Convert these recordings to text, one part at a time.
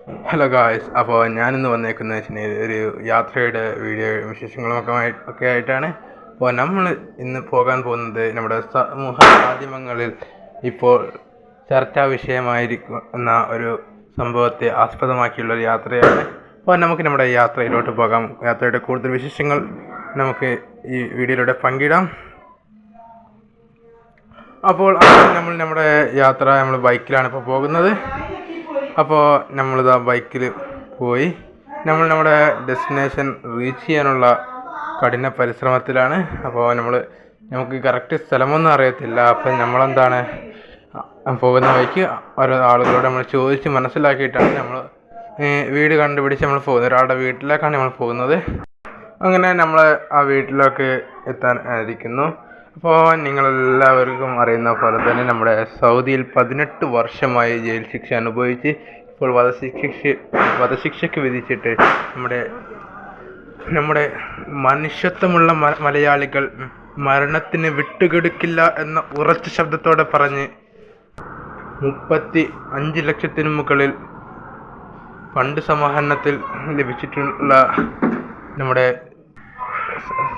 Hello guys, അപ്പോൾ ഞാനിന്ന് വന്നേക്കുന്നത് വെച്ചാൽ ഒരു യാത്രയുടെ വീഡിയോ ഒക്കെ ആയിട്ടാണ്. അപ്പോൾ നമ്മൾ ഇന്ന് പോകാൻ പോകുന്നത് നമ്മുടെ സമൂഹ മാധ്യമങ്ങളിൽ ഇപ്പോൾ ചർച്ചാ വിഷയമായിരിക്കുന്ന ഒരു സംഭവത്തെ ആസ്പദമാക്കിയുള്ളൊരു യാത്രയാണ്. അപ്പോൾ നമുക്ക് നമ്മുടെ യാത്രയിലോട്ട് പോകാം. യാത്രയുടെ കൂടുതൽ വിശേഷങ്ങൾ നമുക്ക് ഈ വീഡിയോയിലൂടെ പങ്കിടാം. അപ്പോൾ നമ്മുടെ യാത്ര നമ്മൾ ബൈക്കിലാണ് ഇപ്പോൾ പോകുന്നത്. അപ്പോൾ നമ്മളിതാ ബൈക്കിൽ പോയി നമ്മുടെ ഡെസ്റ്റിനേഷൻ റീച്ച് ചെയ്യാനുള്ള കഠിന പരിശ്രമത്തിലാണ്. അപ്പോൾ നമുക്ക് കറക്റ്റ് സ്ഥലമൊന്നും അറിയത്തില്ല. അപ്പം നമ്മളെന്താണ് പോകുന്ന വഴിക്ക് ഓരോ ആളുകളോട് നമ്മൾ ചോദിച്ച് മനസ്സിലാക്കിയിട്ടാണ് നമ്മൾ വീട് കണ്ടുപിടിച്ച് നമ്മൾ പോകുന്നത്. ഒരാളുടെ വീട്ടിലേക്കാണ് നമ്മൾ പോകുന്നത്. അങ്ങനെ നമ്മൾ ആ വീട്ടിലേക്ക് എത്താനായിരിക്കുന്നു. അപ്പോൾ നിങ്ങളെല്ലാവർക്കും അറിയുന്ന പോലെ തന്നെ നമ്മുടെ സൗദിയിൽ 18 വർഷമായി ജയിൽ ശിക്ഷ അനുഭവിച്ച് ഇപ്പോൾ വധശിക്ഷയ്ക്ക് വിധിച്ചിട്ട് നമ്മുടെ മനുഷ്യത്വമുള്ള മലയാളികൾ മരണത്തിന് വിട്ടുകൊടുക്കില്ല എന്ന ഉറച്ച ശബ്ദത്തോടെ പറഞ്ഞ് 35 ലക്ഷത്തിന് മുകളിൽ ഫണ്ട് സമാഹരണത്തിൽ ലഭിച്ചിട്ടുള്ള നമ്മുടെ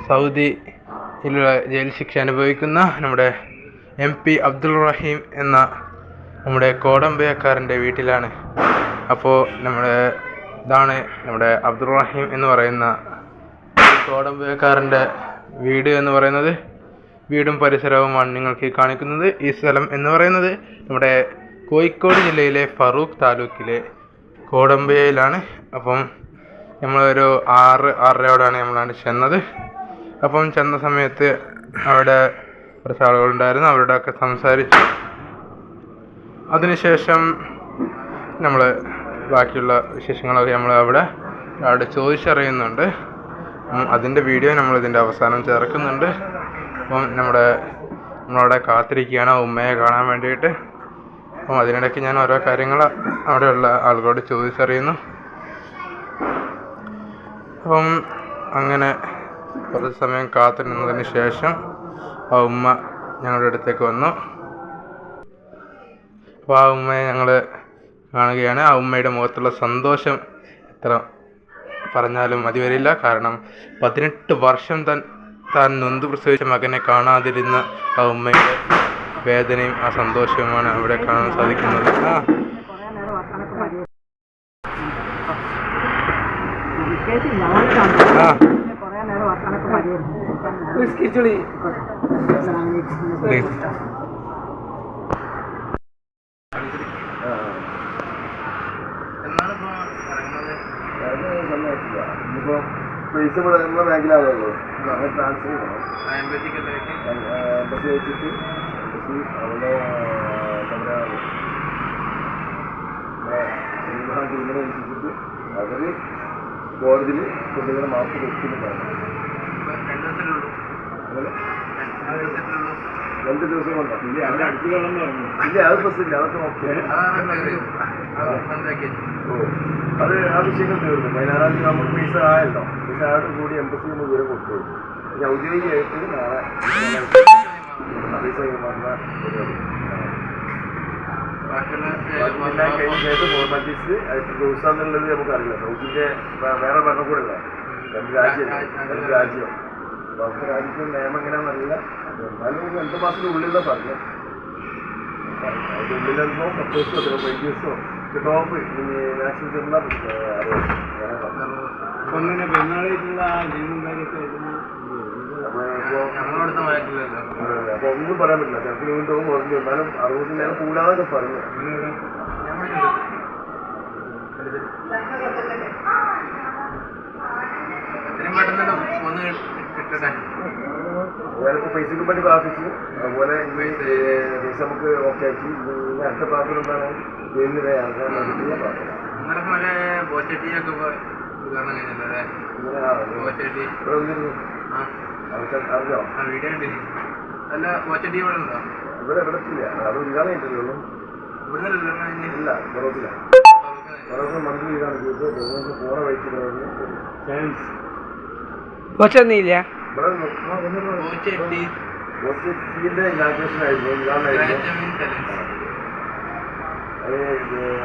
സൗദിയിലുള്ള ജയിൽ ശിക്ഷ അനുഭവിക്കുന്ന നമ്മുടെ MP അബ്ദുൾ റഹീം എന്ന നമ്മുടെ കോടമ്പയക്കാരൻ്റെ വീട്ടിലാണ്. അപ്പോൾ ഇതാണ് നമ്മുടെ അബ്ദുൾ റഹീം എന്ന് പറയുന്ന കോടമ്പയക്കാരൻ്റെ വീട് എന്ന് പറയുന്നത്. വീടും പരിസരവുമാണ് നിങ്ങൾക്ക് കാണിക്കുന്നത്. ഈ സ്ഥലം എന്ന് പറയുന്നത് നമ്മുടെ കോഴിക്കോട് ജില്ലയിലെ ഫറൂഖ് താലൂക്കിലെ കോടമ്പയയിലാണ്. അപ്പം നമ്മളൊരു 6:30 നമ്മളാണ് ചെന്നത്. അപ്പം ചെന്ന സമയത്ത് അവിടെ കുറച്ച് ആളുകളുണ്ടായിരുന്നു. അവരോടൊക്കെ സംസാരിച്ചു. അതിനുശേഷം നമ്മൾ ബാക്കിയുള്ള വിശേഷങ്ങളൊക്കെ നമ്മൾ അവിടെ ചോദിച്ചറിയുന്നുണ്ട്. അതിൻ്റെ വീഡിയോ നമ്മളിതിൻ്റെ അവസാനം ചേർക്കുന്നുണ്ട്. അപ്പം നമ്മളവിടെ കാത്തിരിക്കുകയാണ് ഉമ്മയെ കാണാൻ വേണ്ടിയിട്ട്. അപ്പം അതിനിടയ്ക്ക് ഞാൻ ഓരോ കാര്യങ്ങൾ അവിടെയുള്ള ആളുകളോട് ചോദിച്ചറിയുന്നു. അപ്പം അങ്ങനെ കുറച്ച് സമയം കാത്തിരുന്നതിന് ശേഷം ആ ഉമ്മ ഞങ്ങളുടെ അടുത്തേക്ക് വന്നു. അപ്പോൾ ആ ഉമ്മയെ ഞങ്ങൾ കാണുകയാണ്. ആ ഉമ്മയുടെ മുഖത്തുള്ള സന്തോഷം എത്ര പറഞ്ഞാലും മതി വരില്ല. കാരണം 18 വർഷം താൻ നൊന്ത് പ്രസവിച്ച മകനെ കാണാതിരുന്ന ആ ഉമ്മയുടെ വേദനയും ആ സന്തോഷവുമാണ് അവിടെ കാണാൻ സാധിക്കുന്നത്. പൈസ ഇവിടെ നമ്മളെ ബാങ്കിലാണല്ലോ, ട്രാൻസ്ഫർ ചെയ്യണം. എംബസി അയച്ചിട്ട് അവിടെ അനുസരിച്ചിട്ട് അവർ കോടതിയിൽ കുട്ടികളെ മാർക്ക് വെക്കുന്നുണ്ടാണ്. 2 ദിവസം കൊണ്ടാണ്. ഇല്ല, അത് ബസ്സില്ല, അതൊക്കെ നോക്കിയാൽ അത് ആ വിഷയങ്ങൾ തീർന്നു. 16-ാം തീയതി നമുക്ക് പൈസ ആയല്ലോ. പൈസ ആയിട്ട് കൂടി എംബസിയിൽ നിന്ന് ദൂരം കൊടുത്തു. ഇനി ഔദ്യോഗികമായിട്ട് നാളെ പൈസ കൈമാറുന്ന കഴിഞ്ഞ ശേഷം ഫോർമാലിറ്റീസ് ആയിട്ട് ദിവസമെന്നുള്ളത് നമുക്കറിയില്ല. സൗദിൻ്റെ വേറെ ഭരണകൂടമല്ല, രണ്ട് രാജ്യം. അപ്പോൾ രാജ്യത്തെ നിയമം എങ്ങനെയാണെന്നറിയില്ല. എന്നാലും 2 മാസത്തിനുള്ളിലാണ് പറഞ്ഞത്. അതിൻ്റെ ഉള്ളിലെന്നോ 10 ദിവസമോ 15 ദിവസമോ ടോപ്പ് നാഷണൽ ചെന്ന അപ്പൊ ഒന്നും പറയാൻ പറ്റില്ല. ചിലപ്പോൾ വീണ്ടും കുറഞ്ഞു, എന്നാലും 60 നേരം കൂടാതെ പറഞ്ഞു. അതുപോലെ പൈസക്ക് വേണ്ടി പ്രാർത്ഥിച്ചു. അതുപോലെ പൈസ നമുക്ക് ഓക്കെ ആക്കി. അടുത്ത പ്രാർത്ഥന എന്താണ്? ജയിലിലെ ആൾക്കാർ നടത്തിയ പ്രാർത്ഥന. അറിഞ്ഞോ? ഇവിടെ എത്തില്ല. അത് ഉദ്ഘാടനം ചെയ്തിട്ടുള്ളൂ. ഇല്ല, ഫറൂഖില്ല. ഫറൂഖ് മന്ത്രി ഇതാണ് ചെയ്തത്. പോണ വഴിക്കില്ല. ഇനാഗ്രേഷൻ ആയിരുന്നു.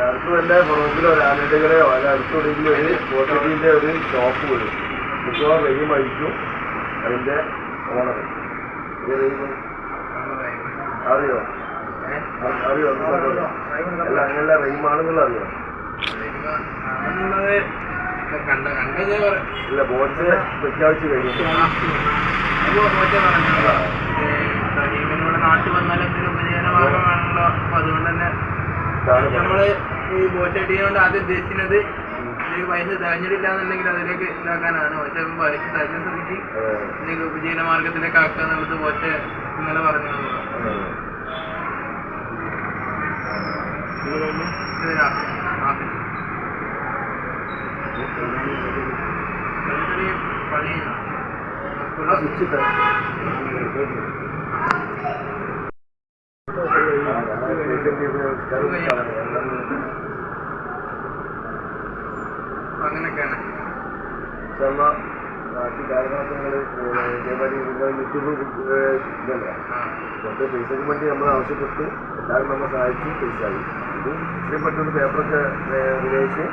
അടുത്ത് തന്നെ പുറകിലോ രാജകടയോ അല്ല അടുത്തെവിടെയെങ്കിലും ഒരു കോട്ടത്തിന്റെ ഒരു ഷോപ്പ് വരും. മിക്കവാറും റെയിം അഴിക്കും അതിന്റെ ഓണർ. അറിയോ അറിയോ അല്ല അങ്ങനെയല്ല റെയിമാണെന്നുള്ള അറിയോ? ഇല്ല ബോട്ട് പ്രഖ്യാപിച്ചു കഴിഞ്ഞു. നാട്ടിൽ വന്നാൽ എന്തെങ്കിലും ഉപജീവനമാർഗമാണല്ലോ. അപ്പൊ അതുകൊണ്ട് തന്നെ നമ്മള് ഈ ബോട്ട് അടിയുകൊണ്ട് ആദ്യം ഉദ്ദേശിക്കുന്നത് ഇതിലേക്ക് പൈസ തികഞ്ഞിട്ടില്ല എന്നുണ്ടെങ്കിൽ അതിലേക്ക് ഇതാക്കാനാണ്. പക്ഷെ പൈസ തികഞ്ഞ സ്ഥിതിക്ക് എന്തെങ്കിലും ഉപജീവന മാർഗത്തിലേക്ക് ആക്കുക എന്നുള്ളത് ബോട്ട് ഇന്നലെ പറഞ്ഞു. പണി അങ്ങനെയൊക്കെയാണ്. ബാക്കി കാര്യങ്ങളൊക്കെ നിങ്ങൾ ഇതേമാതിരി യൂട്യൂബ് ഇതല്ലേ കുറച്ച് പൈസയ്ക്ക് വേണ്ടി നമ്മൾ ആവശ്യപ്പെട്ട് എല്ലാവരും നമ്മൾ സഹായിച്ച് പൈസ ആയി. ഇത് ഇത്രയും പെട്ടെന്ന് പേപ്പറൊക്കെ ഉപയോഗിച്ച്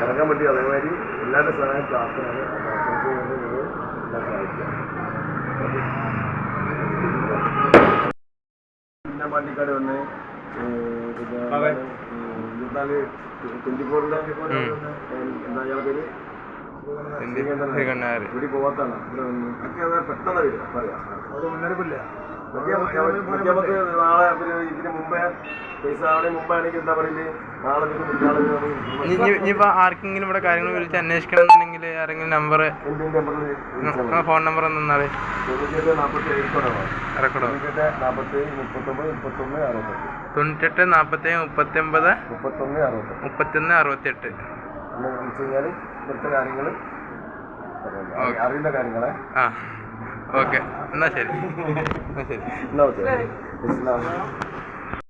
ഇറങ്ങാൻ വേണ്ടി അതേമാതിരി എല്ലാവരുടെ സഹായം പ്രാർത്ഥനയാണ്. ആ പ്രാർത്ഥനയ്ക്ക് വേണ്ടി നിങ്ങൾ എല്ലാം സഹായിക്കുക. പിന്നെ പാണ്ടിക്കാട് വന്ന് പിന്നെ 24 എന്താ അയാൾ പേര് ഇവിടെ പോവാത്താണ്. പെട്ടെന്ന് വരും പറയാം. മുന്നറിയിപ്പില്ല. നമുക്ക് നാളെ ഇതിന് മുമ്പേ പൈസ ആവണേ മുമ്പാണെങ്കിൽ എന്താ പറയുന്നത് നാളെ ഇനിയിപ്പോ ആർക്കെങ്കിലും ഇവിടെ കാര്യങ്ങൾ വിളിച്ച് അന്വേഷിക്കണം എന്നുണ്ടെങ്കിൽ ആരെങ്കിലും നമ്പർ ഫോൺ നമ്പർ തന്നാല് 98 47 ഇറക്കടോ. 98 47 39 98 47 39 31 68 വിളിച്ചു കഴിഞ്ഞാൽ ഇവിടുത്തെ കാര്യങ്ങൾ അറിയുന്ന കാര്യങ്ങളെ. ആ ഓക്കെ എന്നാ ശരി. എന്നാ ശരി. എന്നാ ഓക്കെ.